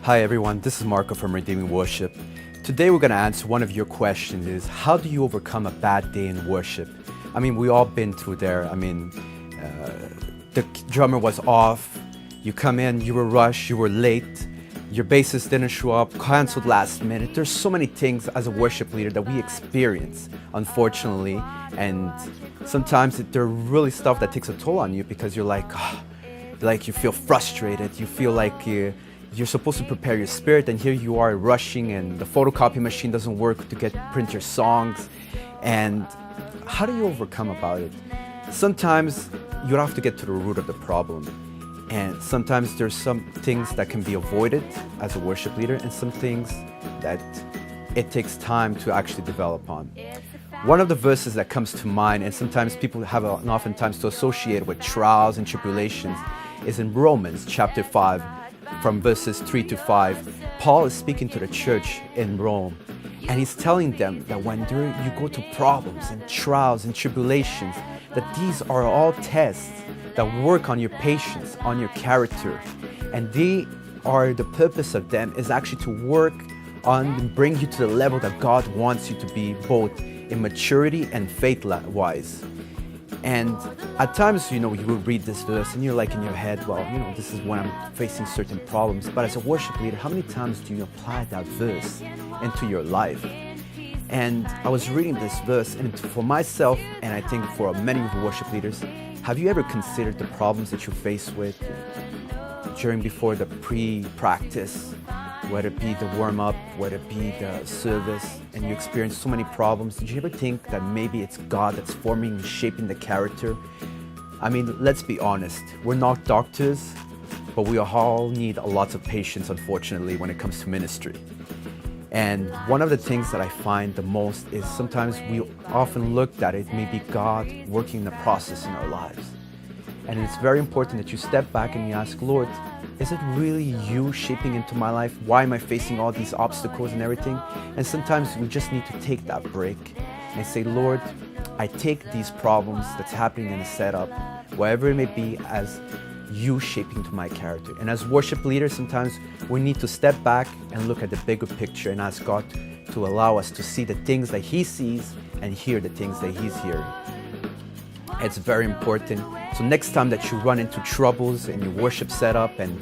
Hi everyone, this is Marco from Redeeming Worship. Today we're going to answer one of your questions is, how do you overcome a bad day in worship? I mean, we all been through there. The drummer was off, you come in, you were rushed, you were late, your bassist didn't show up, canceled last minute. There's so many things as a worship leader that we experience, unfortunately, and sometimes they're really stuff that takes a toll on you because you're like you feel frustrated, you feel like you're supposed to prepare your spirit, and here you are rushing and the photocopy machine doesn't work to print your songs. And how do you overcome about it? Sometimes you have to get to the root of the problem, and sometimes there's some things that can be avoided as a worship leader and some things that it takes time to actually develop on. One of the verses that comes to mind, and sometimes people have oftentimes to associate with trials and tribulations, is in Romans chapter 5, from verses 3 to 5. Paul is speaking to the church in Rome, and he's telling them that when you go to problems and trials and tribulations, that these are all tests that work on your patience, on your character, and the purpose of them is actually to work on and bring you to the level that God wants you to be, both in maturity and faith-wise. And at times, you will read this verse and you're like in your head, well, this is when I'm facing certain problems. But as a worship leader, how many times do you apply that verse into your life? And I was reading this verse, and for myself, and I think for many worship leaders, have you ever considered the problems that you face with before the pre-practice, whether it be the warm-up, whether it be the service, and you experience so many problems? Did you ever think that maybe it's God that's forming and shaping the character? I mean, let's be honest, we're not doctors, but we all need a lot of patience, unfortunately, when it comes to ministry. And one of the things that I find the most is sometimes we often look at it may be God working the process in our lives. And it's very important that you step back and you ask, Lord, is it really you shaping into my life? Why am I facing all these obstacles and everything? And sometimes we just need to take that break and say, Lord, I take these problems that's happening in the setup, whatever it may be, as you shaping to my character. And as worship leaders, sometimes we need to step back and look at the bigger picture and ask God to allow us to see the things that He sees and hear the things that He's hearing. It's very important. So next time that you run into troubles in your worship setup and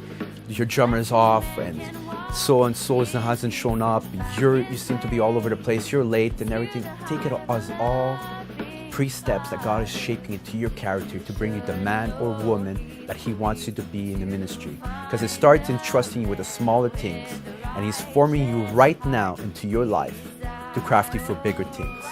your drummer's off and so hasn't shown up, you seem to be all over the place, you're late and everything, take it as all pre-steps that God is shaping into your character to bring you the man or woman that He wants you to be in the ministry. Because it starts in trusting you with the smaller things, and He's forming you right now into your life to craft you for bigger things.